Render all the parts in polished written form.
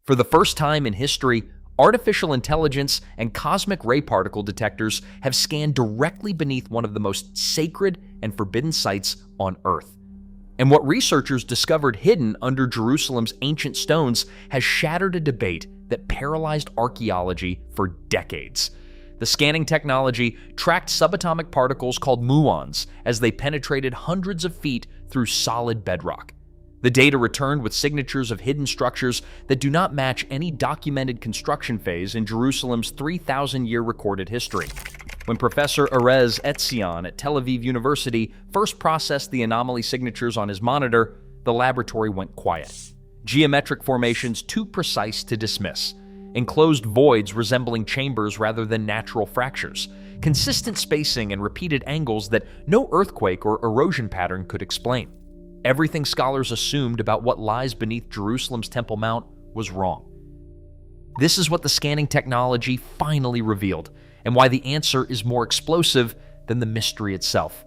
For the first time in history, artificial intelligence and cosmic ray particle detectors have scanned directly beneath one of the most sacred and forbidden sites on Earth. And what researchers discovered hidden under Jerusalem's ancient stones has shattered a debate that paralyzed archaeology for decades. The scanning technology tracked subatomic particles called muons as they penetrated hundreds of feet through solid bedrock. The data returned with signatures of hidden structures that do not match any documented construction phase in Jerusalem's 3,000-year recorded history. When Professor Erez Etzion at Tel Aviv University first processed the anomaly signatures on his monitor, the laboratory went quiet. Geometric formations too precise to dismiss. Enclosed voids resembling chambers rather than natural fractures. Consistent spacing and repeated angles that no earthquake or erosion pattern could explain. Everything scholars assumed about what lies beneath Jerusalem's Temple Mount was wrong. This is what the scanning technology finally revealed, and why the answer is more explosive than the mystery itself.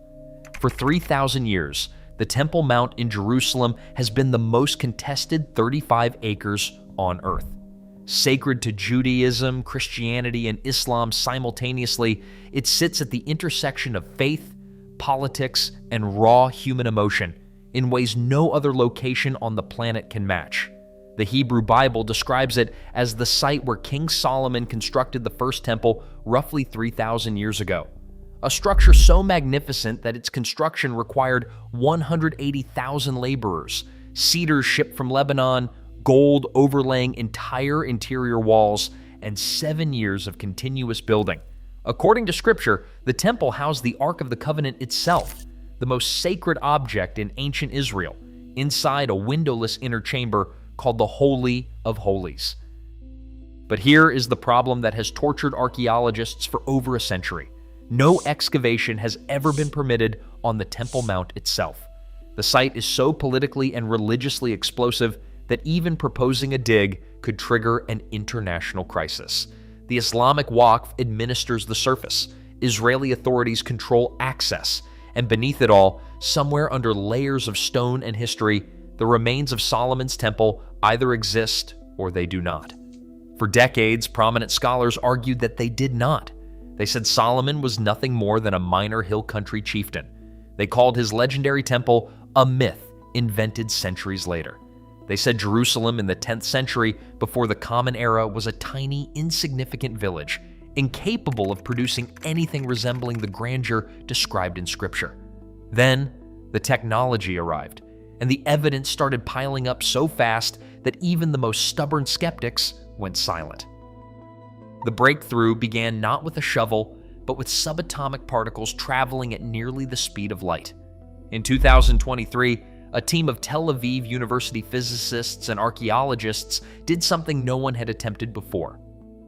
For 3,000 years, the Temple Mount in Jerusalem has been the most contested 35 acres on Earth. Sacred to Judaism, Christianity, and Islam simultaneously, it sits at the intersection of faith, politics, and raw human emotion in ways no other location on the planet can match. The Hebrew Bible describes it as the site where King Solomon constructed the first temple roughly 3,000 years ago. A structure so magnificent that its construction required 180,000 laborers, cedars shipped from Lebanon, gold overlaying entire interior walls, and 7 years of continuous building. According to Scripture, the temple housed the Ark of the Covenant itself, the most sacred object in ancient Israel, inside a windowless inner chamber called the Holy of Holies. But here is the problem that has tortured archaeologists for over a century. No excavation has ever been permitted on the Temple Mount itself. The site is so politically and religiously explosive that even proposing a dig could trigger an international crisis. The Islamic Waqf administers the surface. Israeli authorities control access. And beneath it all, somewhere under layers of stone and history, the remains of Solomon's temple either exist or they do not. For decades, prominent scholars argued that they did not. They said Solomon was nothing more than a minor hill country chieftain. They called his legendary temple a myth invented centuries later. They said Jerusalem in the 10th century, before the Common Era, was a tiny, insignificant village, incapable of producing anything resembling the grandeur described in Scripture. Then, the technology arrived, and the evidence started piling up so fast that even the most stubborn skeptics went silent. The breakthrough began not with a shovel, but with subatomic particles traveling at nearly the speed of light. In 2023, a team of Tel Aviv University physicists and archaeologists did something no one had attempted before.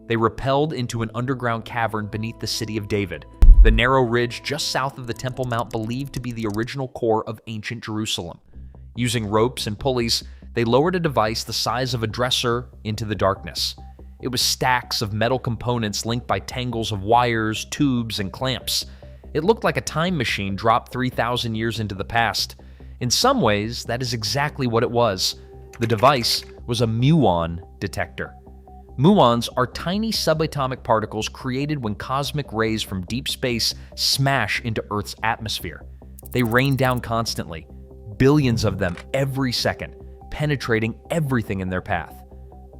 They rappelled into an underground cavern beneath the city of David, the narrow ridge just south of the Temple Mount believed to be the original core of ancient Jerusalem. Using ropes and pulleys, they lowered a device the size of a dresser into the darkness. It was stacks of metal components linked by tangles of wires, tubes, and clamps. It looked like a time machine dropped 3,000 years into the past. In some ways, that is exactly what it was. The device was a muon detector. Muons are tiny subatomic particles created when cosmic rays from deep space smash into Earth's atmosphere. They rain down constantly, billions of them every second, penetrating everything in their path.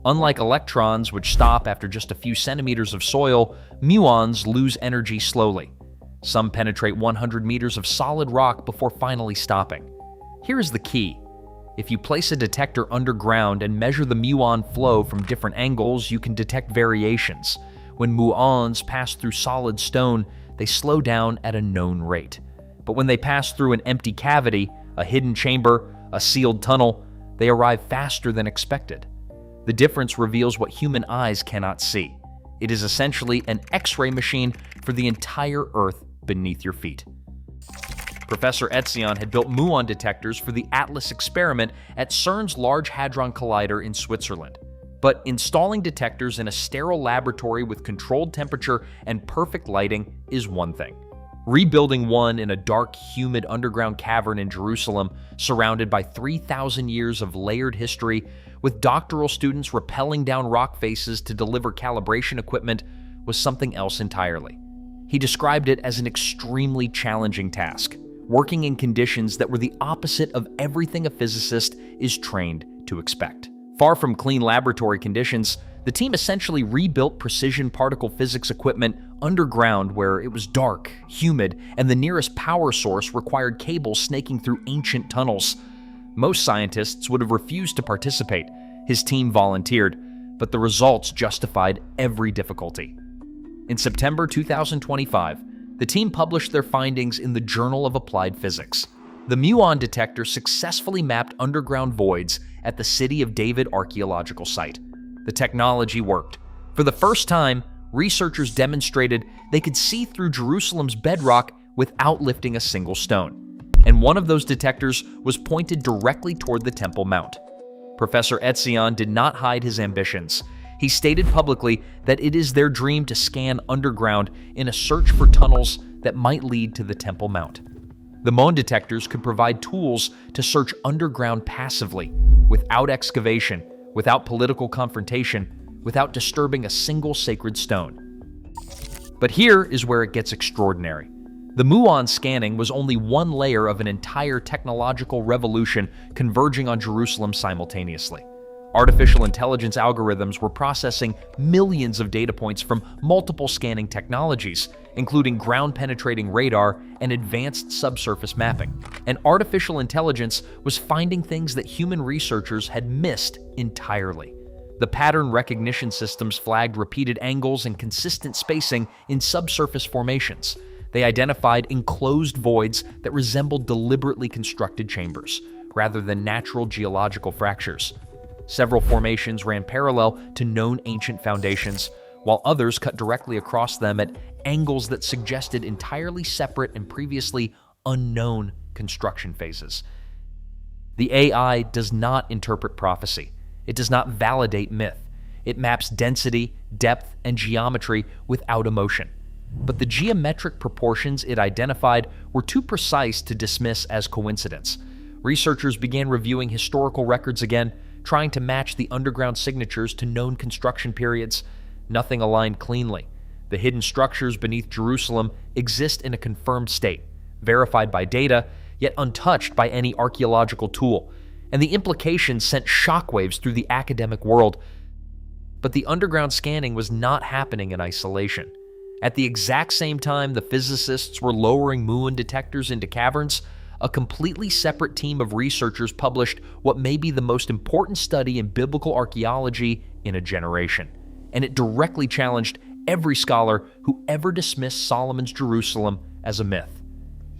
Unlike electrons, which stop after just a few centimeters of soil, muons lose energy slowly. Some penetrate 100 meters of solid rock before finally stopping. Here is the key. If you place a detector underground and measure the muon flow from different angles, you can detect variations. When muons pass through solid stone, they slow down at a known rate. But when they pass through an empty cavity, a hidden chamber, a sealed tunnel, they arrive faster than expected. The difference reveals what human eyes cannot see. It is essentially an X-ray machine for the entire Earth beneath your feet. Professor Etzion had built muon detectors for the Atlas experiment at CERN's Large Hadron Collider in Switzerland. But installing detectors in a sterile laboratory with controlled temperature and perfect lighting is one thing. Rebuilding one in a dark, humid underground cavern in Jerusalem, surrounded by 3,000 years of layered history, with doctoral students rappelling down rock faces to deliver calibration equipment, was something else entirely. He described it as an extremely challenging task, working in conditions that were the opposite of everything a physicist is trained to expect. Far from clean laboratory conditions, the team essentially rebuilt precision particle physics equipment underground where it was dark, humid, and the nearest power source required cables snaking through ancient tunnels. Most scientists would have refused to participate. His team volunteered, but the results justified every difficulty. In September 2025, the team published their findings in the Journal of Applied Physics. The Muon detector successfully mapped underground voids at the City of David archaeological site. The technology worked. For the first time, researchers demonstrated they could see through Jerusalem's bedrock without lifting a single stone. And one of those detectors was pointed directly toward the Temple Mount. Professor Etzion did not hide his ambitions. He stated publicly that it is their dream to scan underground in a search for tunnels that might lead to the Temple Mount. The Muon detectors could provide tools to search underground passively, without excavation, without political confrontation, without disturbing a single sacred stone. But here is where it gets extraordinary. The Muon scanning was only one layer of an entire technological revolution converging on Jerusalem simultaneously. Artificial intelligence algorithms were processing millions of data points from multiple scanning technologies, including ground-penetrating radar and advanced subsurface mapping. And artificial intelligence was finding things that human researchers had missed entirely. The pattern recognition systems flagged repeated angles and consistent spacing in subsurface formations. They identified enclosed voids that resembled deliberately constructed chambers, rather than natural geological fractures. Several formations ran parallel to known ancient foundations, while others cut directly across them at angles that suggested entirely separate and previously unknown construction phases. The AI does not interpret prophecy. It does not validate myth. It maps density, depth, and geometry without emotion. But the geometric proportions it identified were too precise to dismiss as coincidence. Researchers began reviewing historical records again, trying to match the underground signatures to known construction periods. Nothing aligned cleanly. The hidden structures beneath Jerusalem exist in a confirmed state, verified by data, yet untouched by any archaeological tool, and the implications sent shockwaves through the academic world. But the underground scanning was not happening in isolation. At the exact same time the physicists were lowering Muon detectors into caverns, a completely separate team of researchers published what may be the most important study in biblical archaeology in a generation. And it directly challenged every scholar who ever dismissed Solomon's Jerusalem as a myth.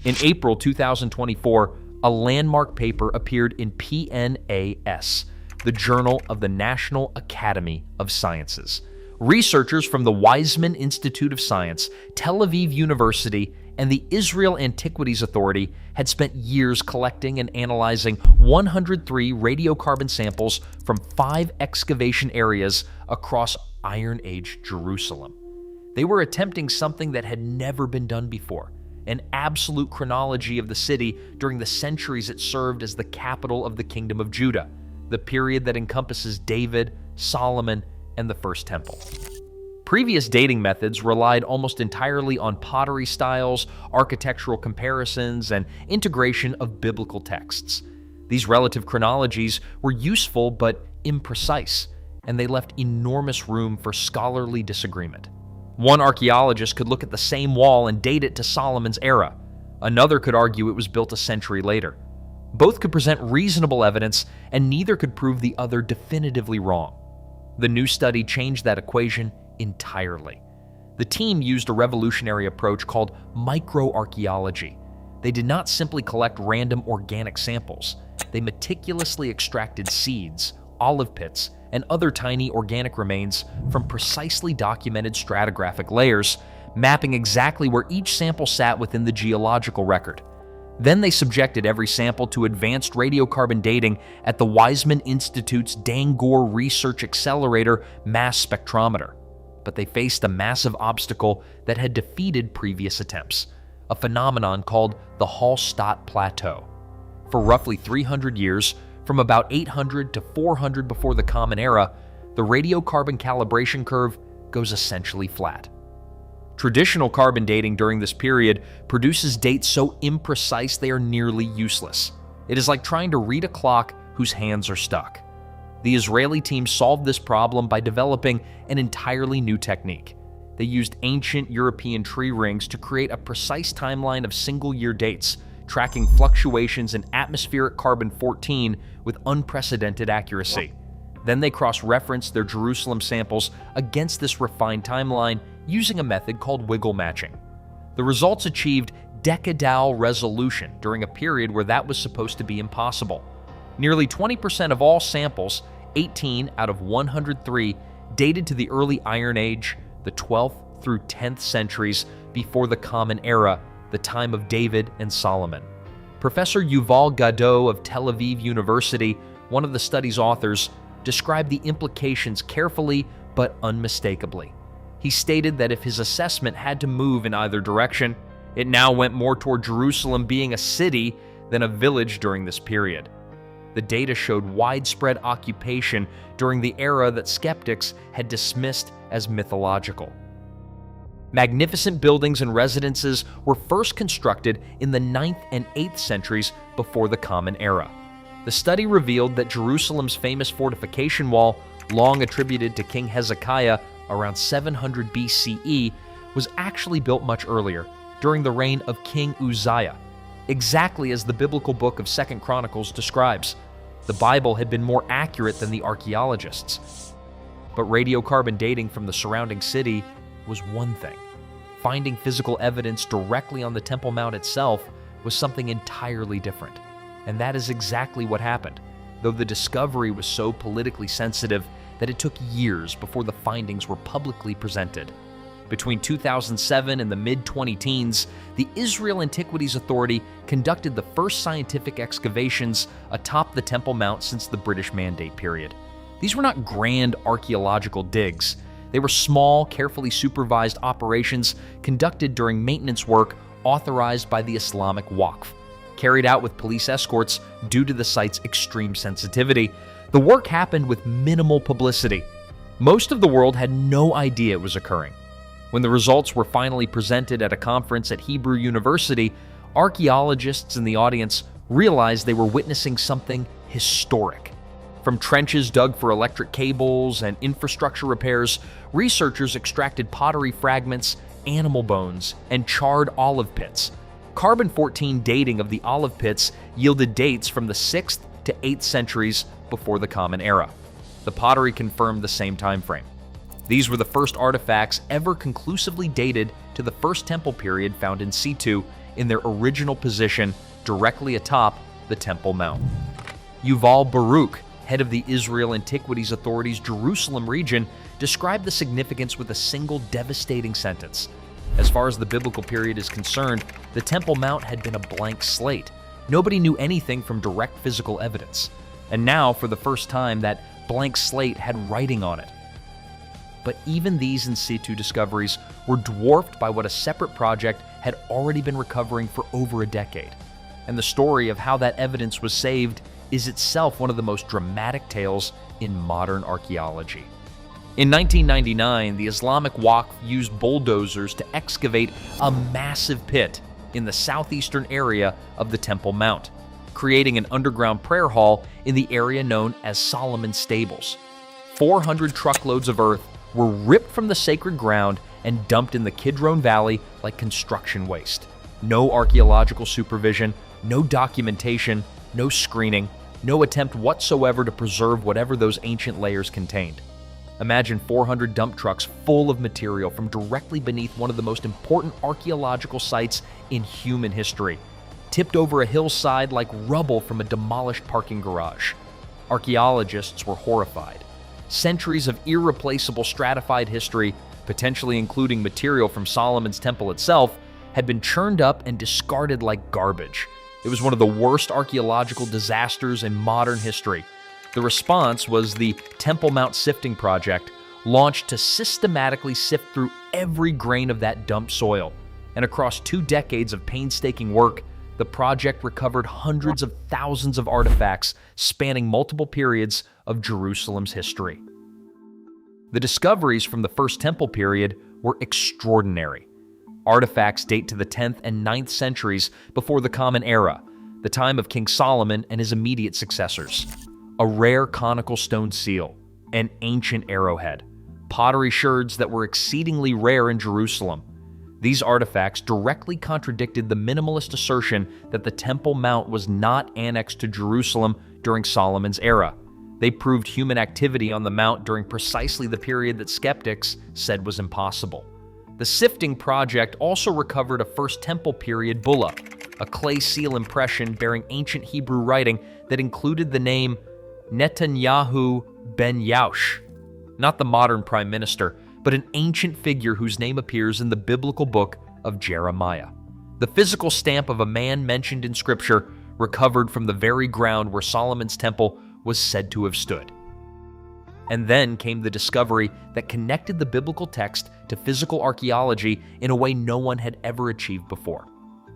In April 2024, a landmark paper appeared in PNAS, the Journal of the National Academy of Sciences. Researchers from the Weizmann Institute of Science, Tel Aviv University, and the Israel Antiquities Authority had spent years collecting and analyzing 103 radiocarbon samples from 5 excavation areas across Iron Age Jerusalem. They were attempting something that had never been done before, an absolute chronology of the city during the centuries it served as the capital of the Kingdom of Judah, the period that encompasses David, Solomon, and the First Temple. Previous dating methods relied almost entirely on pottery styles, architectural comparisons, and integration of biblical texts. These relative chronologies were useful but imprecise, and they left enormous room for scholarly disagreement. One archaeologist could look at the same wall and date it to Solomon's era. Another could argue it was built a century later. Both could present reasonable evidence, and neither could prove the other definitively wrong. The new study changed that equation entirely. The team used a revolutionary approach called microarchaeology. They did not simply collect random organic samples. They meticulously extracted seeds, olive pits, and other tiny organic remains from precisely documented stratigraphic layers, mapping exactly where each sample sat within the geological record. Then they subjected every sample to advanced radiocarbon dating at the Weizmann Institute's Dangor Research Accelerator mass spectrometer. But they faced a massive obstacle that had defeated previous attempts, a phenomenon called the Hallstatt Plateau. For roughly 300 years, From about 800 to 400 before the Common Era, the radiocarbon calibration curve goes essentially flat. Traditional carbon dating during this period produces dates so imprecise they are nearly useless. It is like trying to read a clock whose hands are stuck. The Israeli team solved this problem by developing an entirely new technique. They used ancient European tree rings to create a precise timeline of single-year dates, tracking fluctuations in atmospheric carbon-14 with unprecedented accuracy. Then they cross-referenced their Jerusalem samples against this refined timeline using a method called wiggle matching. The results achieved decadal resolution during a period where that was supposed to be impossible. Nearly 20% of all samples, 18 out of 103, dated to the early Iron Age, the 12th through 10th centuries before the Common Era, the time of David and Solomon. Professor Yuval Gadot of Tel Aviv University, one of the study's authors, described the implications carefully but unmistakably. He stated that if his assessment had to move in either direction, it now went more toward Jerusalem being a city than a village during this period. The data showed widespread occupation during the era that skeptics had dismissed as mythological. Magnificent buildings and residences were first constructed in the 9th and 8th centuries before the Common Era. The study revealed that Jerusalem's famous fortification wall, long attributed to King Hezekiah around 700 BCE, was actually built much earlier, during the reign of King Uzziah, exactly as the biblical book of 2 Chronicles describes. The Bible had been more accurate than the archaeologists. But radiocarbon dating from the surrounding city was one thing. Finding physical evidence directly on the Temple Mount itself was something entirely different. And that is exactly what happened, though the discovery was so politically sensitive that it took years before the findings were publicly presented. Between 2007 and the mid-2010s, the Israel Antiquities Authority conducted the first scientific excavations atop the Temple Mount since the British Mandate period. These were not grand archaeological digs. They were small, carefully supervised operations conducted during maintenance work authorized by the Islamic Waqf, carried out with police escorts due to the site's extreme sensitivity. The work happened with minimal publicity. Most of the world had no idea it was occurring. When the results were finally presented at a conference at Hebrew University, archaeologists in the audience realized they were witnessing something historic. From trenches dug for electric cables and infrastructure repairs, researchers extracted pottery fragments, animal bones, and charred olive pits. Carbon-14 dating of the olive pits yielded dates from the 6th to 8th centuries before the Common Era. The pottery confirmed the same time frame. These were the first artifacts ever conclusively dated to the First Temple period found in situ in their original position directly atop the Temple Mount. Yuval Baruch, head of the Israel Antiquities Authority's Jerusalem region, described the significance with a single devastating sentence. As far as the biblical period is concerned, the Temple Mount had been a blank slate. Nobody knew anything from direct physical evidence. And now, for the first time, that blank slate had writing on it. But even these in situ discoveries were dwarfed by what a separate project had already been recovering for over a decade. And the story of how that evidence was saved is itself one of the most dramatic tales in modern archaeology. In 1999, the Islamic Waqf used bulldozers to excavate a massive pit in the southeastern area of the Temple Mount, creating an underground prayer hall in the area known as Solomon's Stables. 400 truckloads of earth were ripped from the sacred ground and dumped in the Kidron Valley like construction waste. No archaeological supervision, no documentation, no screening, no attempt whatsoever to preserve whatever those ancient layers contained. Imagine 400 dump trucks full of material from directly beneath one of the most important archaeological sites in human history, tipped over a hillside like rubble from a demolished parking garage. Archaeologists were horrified. Centuries of irreplaceable stratified history, potentially including material from Solomon's temple itself, had been churned up and discarded like garbage. It was one of the worst archaeological disasters in modern history. The response was the Temple Mount Sifting Project, launched to systematically sift through every grain of that dumped soil. And across 2 decades of painstaking work, the project recovered hundreds of thousands of artifacts spanning multiple periods of Jerusalem's history. The discoveries from the First Temple period were extraordinary. Artifacts date to the 10th and 9th centuries before the Common Era, the time of King Solomon and his immediate successors. A rare conical stone seal, an ancient arrowhead, pottery sherds that were exceedingly rare in Jerusalem. These artifacts directly contradicted the minimalist assertion that the Temple Mount was not annexed to Jerusalem during Solomon's era. They proved human activity on the Mount during precisely the period that skeptics said was impossible. The Sifting project also recovered a First Temple period bulla, a clay seal impression bearing ancient Hebrew writing that included the name Netanyahu ben Yaush, not the modern prime minister, but an ancient figure whose name appears in the biblical book of Jeremiah. The physical stamp of a man mentioned in Scripture recovered from the very ground where Solomon's temple was said to have stood. And then came the discovery that connected the biblical text to physical archaeology in a way no one had ever achieved before.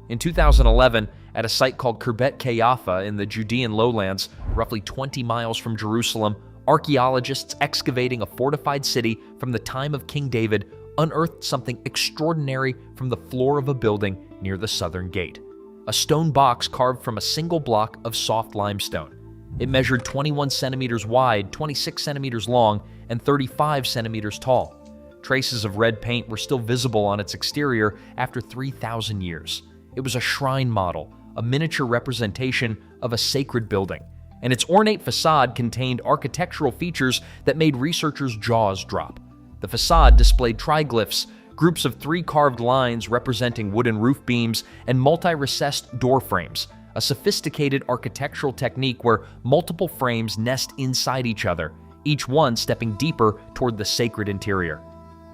In 2011, at a site called Khirbet Qeiyafa in the Judean lowlands, roughly 20 miles from Jerusalem, archaeologists excavating a fortified city from the time of King David unearthed something extraordinary from the floor of a building near the southern gate. A stone box carved from a single block of soft limestone. It measured 21 centimeters wide, 26 centimeters long, and 35 centimeters tall. Traces of red paint were still visible on its exterior after 3,000 years. It was a shrine model, a miniature representation of a sacred building, and its ornate facade contained architectural features that made researchers' jaws drop. The facade displayed triglyphs, groups of 3 carved lines representing wooden roof beams, and multi-recessed door frames, a sophisticated architectural technique where multiple frames nest inside each other, each one stepping deeper toward the sacred interior.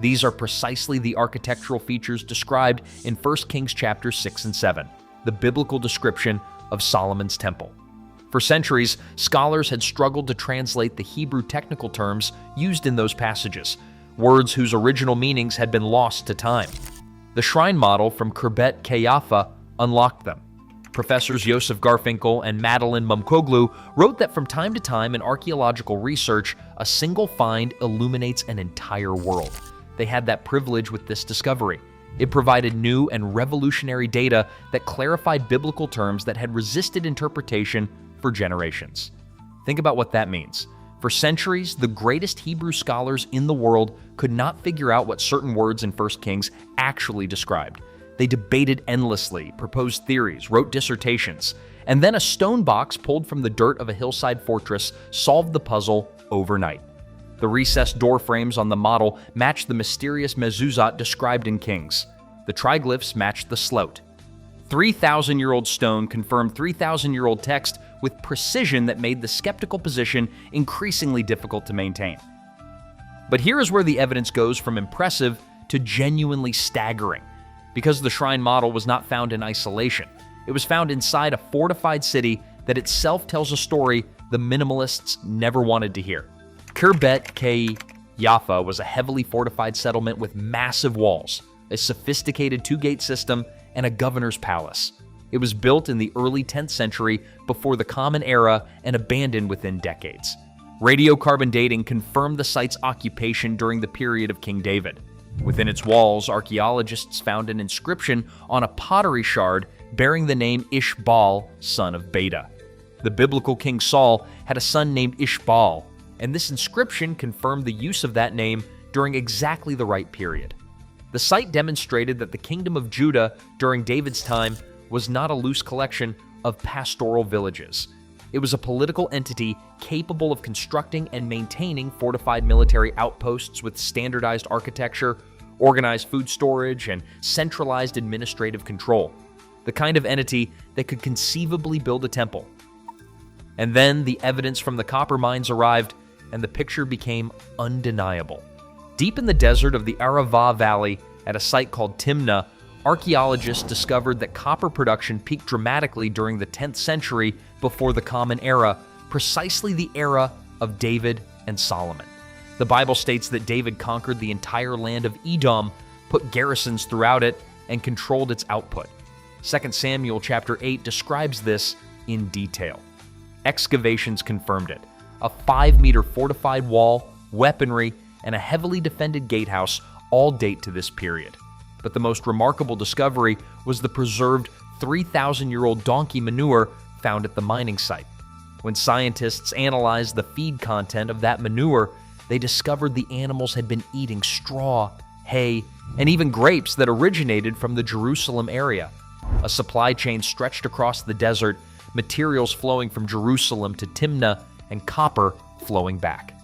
These are precisely the architectural features described in 1 Kings chapters 6 and 7, the biblical description of Solomon's temple. For centuries, scholars had struggled to translate the Hebrew technical terms used in those passages, words whose original meanings had been lost to time. The shrine model from Khirbet Qeiyafa unlocked them. Professors Yosef Garfinkel and Madeline Mumkoglu wrote that from time to time in archaeological research, a single find illuminates an entire world. They had that privilege with this discovery. It provided new and revolutionary data that clarified biblical terms that had resisted interpretation for generations. Think about what that means. For centuries, the greatest Hebrew scholars in the world could not figure out what certain words in 1 Kings actually described. They debated endlessly, proposed theories, wrote dissertations, and then a stone box pulled from the dirt of a hillside fortress solved the puzzle overnight. The recessed door frames on the model matched the mysterious mezuzot described in Kings. The triglyphs matched the slote. 3,000-year-old stone confirmed 3,000-year-old text with precision that made the skeptical position increasingly difficult to maintain. But here is where the evidence goes from impressive to genuinely staggering, because the shrine model was not found in isolation. It was found inside a fortified city that itself tells a story the minimalists never wanted to hear. Khirbet Qeiyafa was a heavily fortified settlement with massive walls, a sophisticated 2-gate system, and a governor's palace. It was built in the early 10th century before the Common Era and abandoned within decades. Radiocarbon dating confirmed the site's occupation during the period of King David. Within its walls, archaeologists found an inscription on a pottery shard bearing the name Ishbaal, son of Beta. The biblical King Saul had a son named Ishbaal, and this inscription confirmed the use of that name during exactly the right period. The site demonstrated that the kingdom of Judah during David's time was not a loose collection of pastoral villages. It was a political entity capable of constructing and maintaining fortified military outposts with standardized architecture, organized food storage, and centralized administrative control. The kind of entity that could conceivably build a temple. And then the evidence from the copper mines arrived, and the picture became undeniable. Deep in the desert of the Arava Valley, at a site called Timnah, archaeologists discovered that copper production peaked dramatically during the 10th century before the Common Era, precisely the era of David and Solomon. The Bible states that David conquered the entire land of Edom, put garrisons throughout it, and controlled its output. 2 Samuel chapter 8 describes this in detail. Excavations confirmed it. A 5-meter fortified wall, weaponry, and a heavily defended gatehouse all date to this period. But the most remarkable discovery was the preserved 3,000-year-old donkey manure found at the mining site. When scientists analyzed the feed content of that manure, they discovered the animals had been eating straw, hay, and even grapes that originated from the Jerusalem area. A supply chain stretched across the desert, materials flowing from Jerusalem to Timnah, and copper flowing back.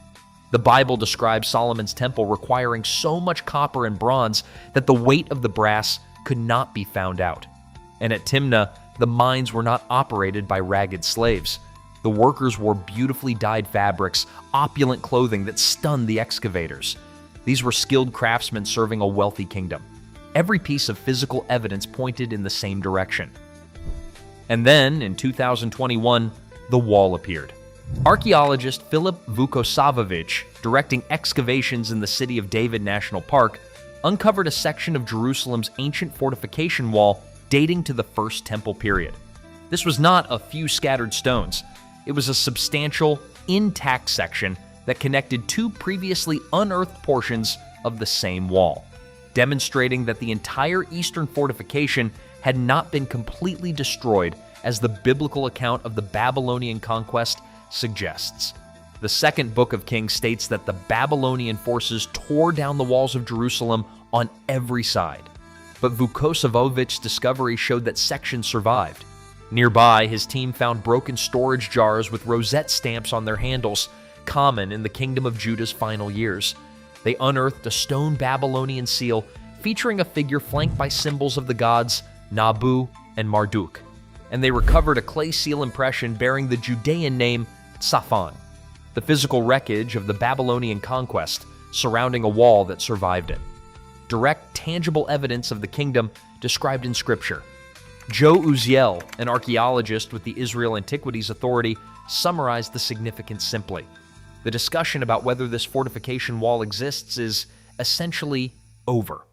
The Bible describes Solomon's temple requiring so much copper and bronze that the weight of the brass could not be found out. And at Timnah, the mines were not operated by ragged slaves. The workers wore beautifully dyed fabrics, opulent clothing that stunned the excavators. These were skilled craftsmen serving a wealthy kingdom. Every piece of physical evidence pointed in the same direction. And then, in 2021, the wall appeared. Archaeologist Filip Vukosavovich, directing excavations in the City of David National Park, uncovered a section of Jerusalem's ancient fortification wall dating to the First Temple period. This was not a few scattered stones. It was a substantial, intact section that connected two previously unearthed portions of the same wall, demonstrating that the entire eastern fortification had not been completely destroyed as the biblical account of the Babylonian conquest suggests. The second book of Kings states that the Babylonian forces tore down the walls of Jerusalem on every side. But Vukosavovich's discovery showed that sections survived. Nearby, his team found broken storage jars with rosette stamps on their handles, common in the Kingdom of Judah's final years. They unearthed a stone Babylonian seal featuring a figure flanked by symbols of the gods Nabu and Marduk, and they recovered a clay seal impression bearing the Judean name Tsafan, the physical wreckage of the Babylonian conquest surrounding a wall that survived it. Direct, tangible evidence of the kingdom described in Scripture. Joe Uziel, an archaeologist with the Israel Antiquities Authority, summarized the significance simply. The discussion about whether this fortification wall exists is essentially over.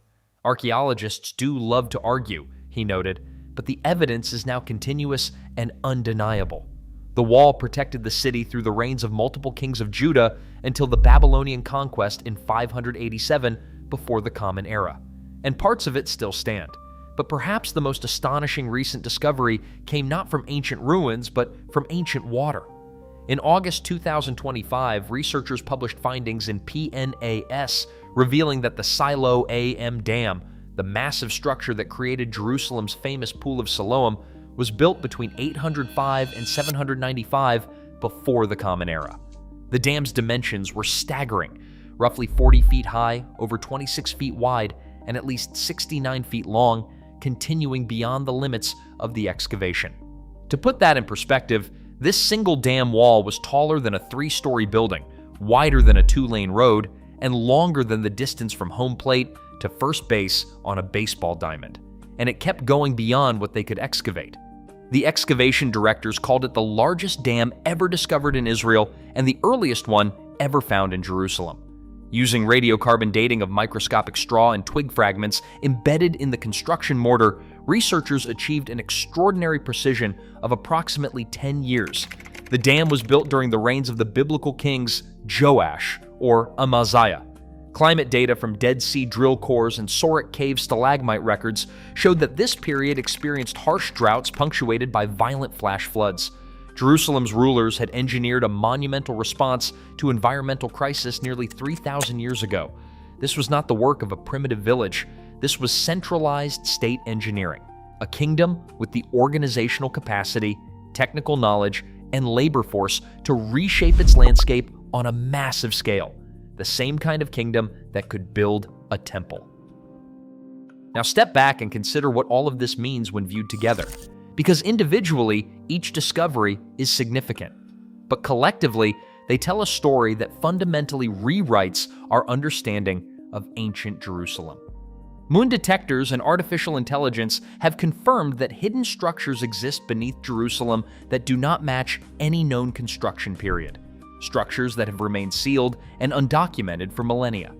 Archaeologists do love to argue, he noted, but the evidence is now continuous and undeniable. The wall protected the city through the reigns of multiple kings of Judah until the Babylonian conquest in 587 before the Common Era, and parts of it still stand. But perhaps the most astonishing recent discovery came not from ancient ruins, but from ancient water. In August 2025, researchers published findings in PNAS revealing that the Silo AM Dam, the massive structure that created Jerusalem's famous Pool of Siloam, was built between 805 and 795 before the Common Era. The dam's dimensions were staggering, roughly 40 feet high, over 26 feet wide, and at least 69 feet long, continuing beyond the limits of the excavation. To put that in perspective, this single dam wall was taller than a 3-story building, wider than a 2-lane road, and longer than the distance from home plate to first base on a baseball diamond. And it kept going beyond what they could excavate. The excavation directors called it the largest dam ever discovered in Israel and the earliest one ever found in Jerusalem. Using radiocarbon dating of microscopic straw and twig fragments embedded in the construction mortar, researchers achieved an extraordinary precision of approximately 10 years. The dam was built during the reigns of the biblical kings Joash or Amaziah. Climate data from Dead Sea drill cores and Sorek Cave stalagmite records showed that this period experienced harsh droughts punctuated by violent flash floods. Jerusalem's rulers had engineered a monumental response to environmental crisis nearly 3,000 years ago. This was not the work of a primitive village. This was centralized state engineering, a kingdom with the organizational capacity, technical knowledge, and labor force to reshape its landscape on a massive scale, the same kind of kingdom that could build a temple. Now step back and consider what all of this means when viewed together. Because individually, each discovery is significant. But collectively, they tell a story that fundamentally rewrites our understanding of ancient Jerusalem. Muon detectors and artificial intelligence have confirmed that hidden structures exist beneath Jerusalem that do not match any known construction period. Structures that have remained sealed and undocumented for millennia.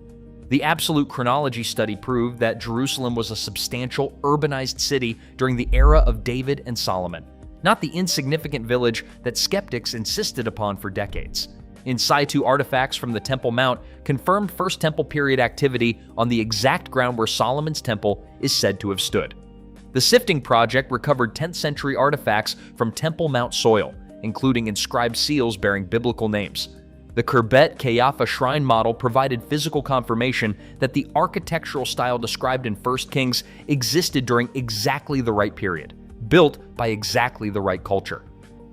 The absolute chronology study proved that Jerusalem was a substantial urbanized city during the era of David and Solomon, not the insignificant village that skeptics insisted upon for decades. In situ artifacts from the Temple Mount confirmed First Temple period activity on the exact ground where Solomon's temple is said to have stood. The Sifting project recovered 10th century artifacts from Temple Mount soil, including inscribed seals bearing biblical names. The Khirbet Qeiyafa shrine model provided physical confirmation that the architectural style described in 1 Kings existed during exactly the right period, built by exactly the right culture.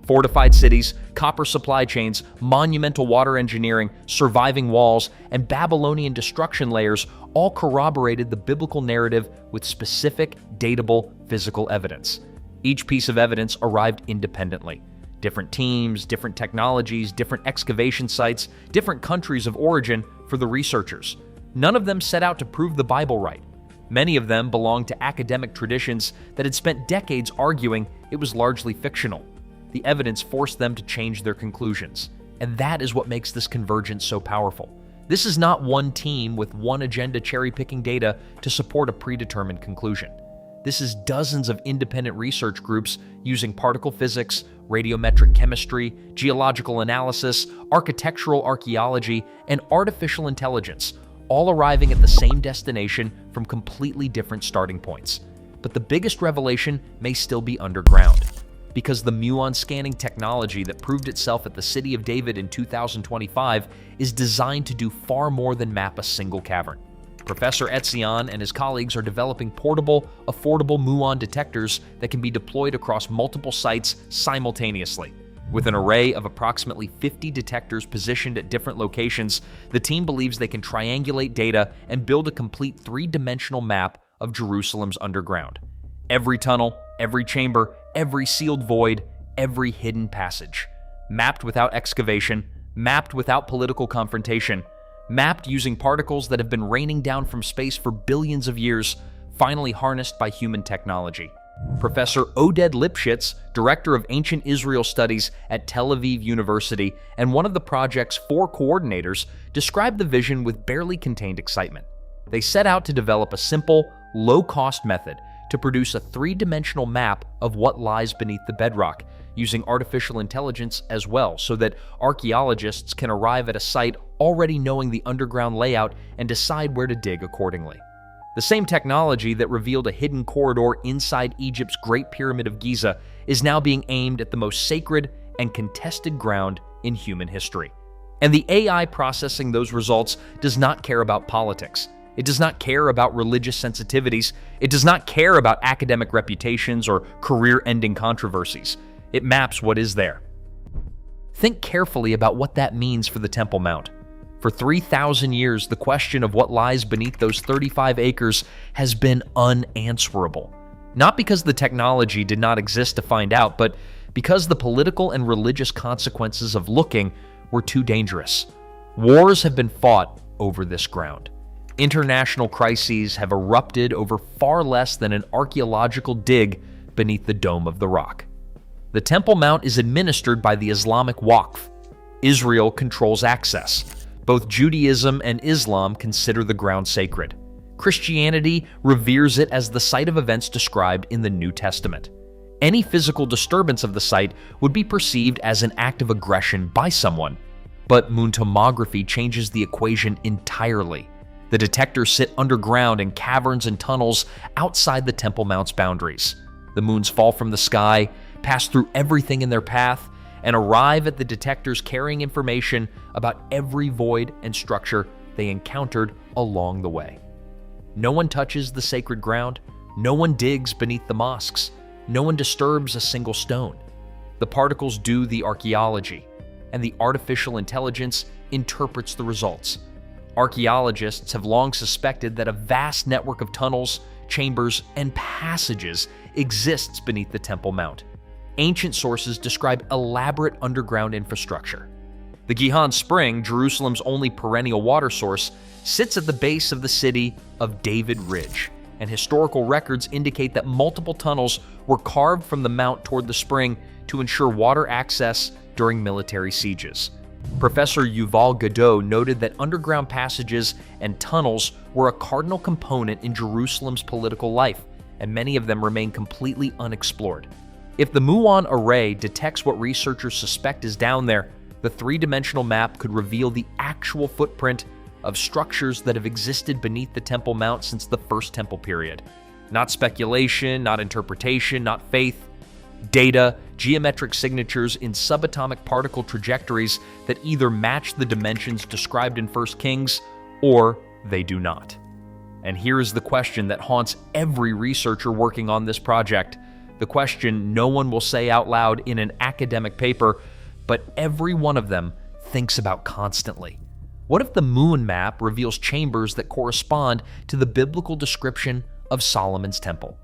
Fortified cities, copper supply chains, monumental water engineering, surviving walls, and Babylonian destruction layers all corroborated the biblical narrative with specific, datable, physical evidence. Each piece of evidence arrived independently. Different teams, different technologies, different excavation sites, different countries of origin for the researchers. None of them set out to prove the Bible right. Many of them belonged to academic traditions that had spent decades arguing it was largely fictional. The evidence forced them to change their conclusions, and that is what makes this convergence so powerful. This is not one team with one agenda cherry-picking data to support a predetermined conclusion. This is dozens of independent research groups using particle physics, radiometric chemistry, geological analysis, architectural archaeology, and artificial intelligence, all arriving at the same destination from completely different starting points. But the biggest revelation may still be underground, because the Muon scanning technology that proved itself at the City of David in 2025 is designed to do far more than map a single cavern. Professor Etzion and his colleagues are developing portable, affordable Muon detectors that can be deployed across multiple sites simultaneously. With an array of approximately 50 detectors positioned at different locations, the team believes they can triangulate data and build a complete three-dimensional map of Jerusalem's underground. Every tunnel, every chamber, every sealed void, every hidden passage. Mapped without excavation, mapped without political confrontation, mapped using particles that have been raining down from space for billions of years, finally harnessed by human technology. Professor Oded Lipschitz, director of Ancient Israel Studies at Tel Aviv University and one of the project's 4 coordinators, described the vision with barely contained excitement. They set out to develop a simple, low-cost method to produce a 3-dimensional map of what lies beneath the bedrock, using artificial intelligence as well, so that archaeologists can arrive at a site already knowing the underground layout and decide where to dig accordingly. The same technology that revealed a hidden corridor inside Egypt's Great Pyramid of Giza is now being aimed at the most sacred and contested ground in human history. And the AI processing those results does not care about politics. It does not care about religious sensitivities. It does not care about academic reputations or career-ending controversies. It maps what is there. Think carefully about what that means for the Temple Mount. For 3,000 years, the question of what lies beneath those 35 acres has been unanswerable. Not because the technology did not exist to find out, but because the political and religious consequences of looking were too dangerous. Wars have been fought over this ground. International crises have erupted over far less than an archaeological dig beneath the dome of the rock. The Temple Mount is administered by the Islamic Waqf. Israel controls access. Both Judaism and Islam consider the ground sacred. Christianity reveres it as the site of events described in the New Testament. Any physical disturbance of the site would be perceived as an act of aggression by someone. But moon tomography changes the equation entirely. The detectors sit underground in caverns and tunnels outside the Temple Mount's boundaries. The moons fall from the sky, pass through everything in their path, and arrive at the detectors carrying information about every void and structure they encountered along the way. No one touches the sacred ground. No one digs beneath the mosques. No one disturbs a single stone. The particles do the archaeology, and the artificial intelligence interprets the results. Archaeologists have long suspected that a vast network of tunnels, chambers, and passages exists beneath the Temple Mount. Ancient sources describe elaborate underground infrastructure. The Gihon Spring, Jerusalem's only perennial water source, sits at the base of the city of David Ridge, and historical records indicate that multiple tunnels were carved from the mount toward the spring to ensure water access during military sieges. Professor Yuval Godot noted that underground passages and tunnels were a cardinal component in Jerusalem's political life, and many of them remain completely unexplored. If the Muon array detects what researchers suspect is down there, the three-dimensional map could reveal the actual footprint of structures that have existed beneath the Temple Mount since the First Temple period. Not speculation, not interpretation, not faith. Data, geometric signatures in subatomic particle trajectories that either match the dimensions described in 1 Kings, or they do not. And here is the question that haunts every researcher working on this project. The question no one will say out loud in an academic paper, but every one of them thinks about constantly. What if the Muon map reveals chambers that correspond to the biblical description of Solomon's temple?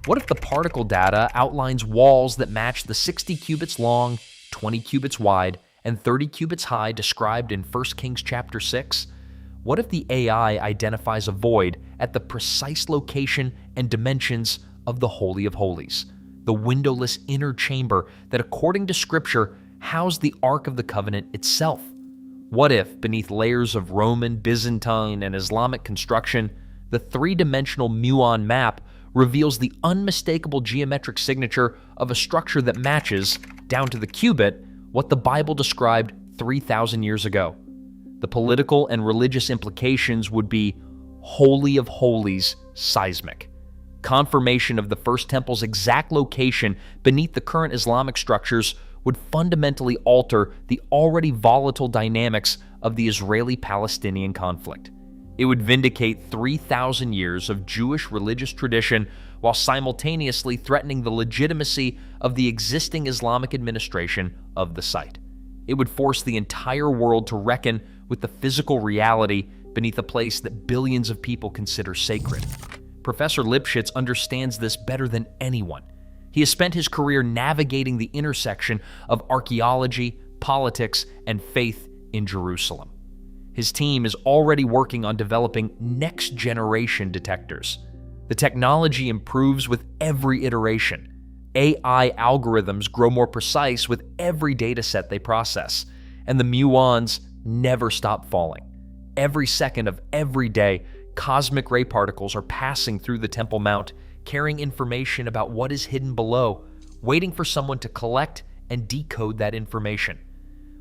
What if the particle data outlines walls that match the 60 cubits long, 20 cubits wide, and 30 cubits high described in 1 Kings chapter 6? What if the AI identifies a void at the precise location and dimensions of the Holy of Holies, the windowless inner chamber that, according to Scripture, housed the Ark of the Covenant itself? What if, beneath layers of Roman, Byzantine, and Islamic construction, the three-dimensional Muon map reveals the unmistakable geometric signature of a structure that matches, down to the cubit, what the Bible described 3,000 years ago? The political and religious implications would be Holy of Holies seismic. Confirmation of the First Temple's exact location beneath the current Islamic structures would fundamentally alter the already volatile dynamics of the Israeli-Palestinian conflict. It would vindicate 3,000 years of Jewish religious tradition while simultaneously threatening the legitimacy of the existing Islamic administration of the site. It would force the entire world to reckon with the physical reality beneath a place that billions of people consider sacred. Professor Lipschitz understands this better than anyone. He has spent his career navigating the intersection of archaeology, politics, and faith in Jerusalem. His team is already working on developing next-generation detectors. The technology improves with every iteration. AI algorithms grow more precise with every data set they process, and the muons never stop falling. Every second of every day, cosmic ray particles are passing through the Temple Mount, carrying information about what is hidden below, waiting for someone to collect and decode that information.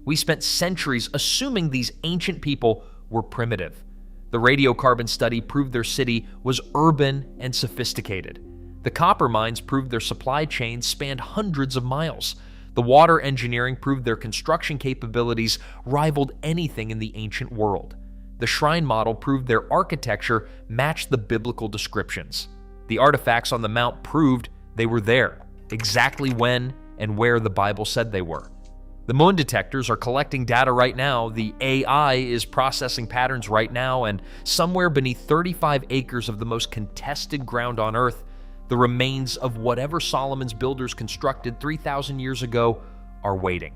We spent centuries assuming these ancient people were primitive. The radiocarbon study proved their city was urban and sophisticated. The copper mines proved their supply chains spanned hundreds of miles. The water engineering proved their construction capabilities rivaled anything in the ancient world. The shrine model proved their architecture matched the biblical descriptions. The artifacts on the mount proved they were there, exactly when and where the Bible said they were. The Muon detectors are collecting data right now, the AI is processing patterns right now, and somewhere beneath 35 acres of the most contested ground on Earth, the remains of whatever Solomon's builders constructed 3,000 years ago are waiting.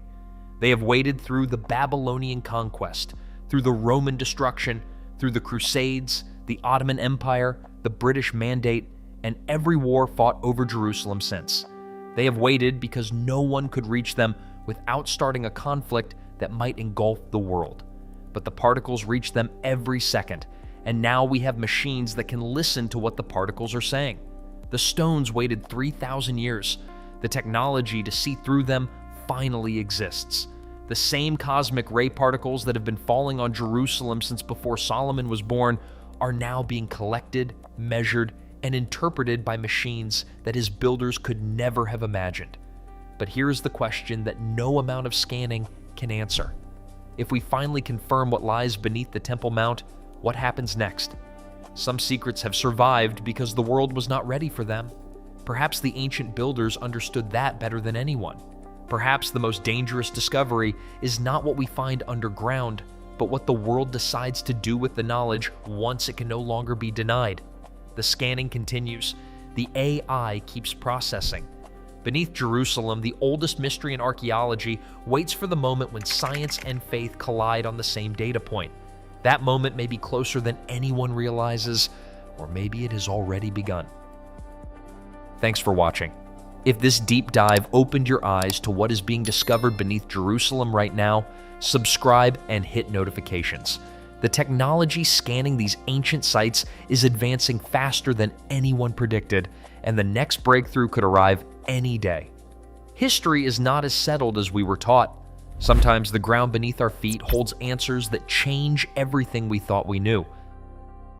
They have waited through the Babylonian conquest, through the Roman destruction, through the Crusades, the Ottoman Empire, the British Mandate, and every war fought over Jerusalem since. They have waited because no one could reach them without starting a conflict that might engulf the world. But the particles reach them every second, and now we have machines that can listen to what the particles are saying. The stones waited 3,000 years. The technology to see through them finally exists. The same cosmic ray particles that have been falling on Jerusalem since before Solomon was born are now being collected, measured, and interpreted by machines that his builders could never have imagined. But here's the question that no amount of scanning can answer. If we finally confirm what lies beneath the Temple Mount, what happens next? Some secrets have survived because the world was not ready for them. Perhaps the ancient builders understood that better than anyone. Perhaps the most dangerous discovery is not what we find underground, but what the world decides to do with the knowledge once it can no longer be denied. The scanning continues. The AI keeps processing. Beneath Jerusalem, the oldest mystery in archaeology waits for the moment when science and faith collide on the same data point. That moment may be closer than anyone realizes, or maybe it has already begun. Thanks for watching. If this deep dive opened your eyes to what is being discovered beneath Jerusalem right now, subscribe and hit notifications. The technology scanning these ancient sites is advancing faster than anyone predicted, and the next breakthrough could arrive any day. History is not as settled as we were taught. Sometimes the ground beneath our feet holds answers that change everything we thought we knew.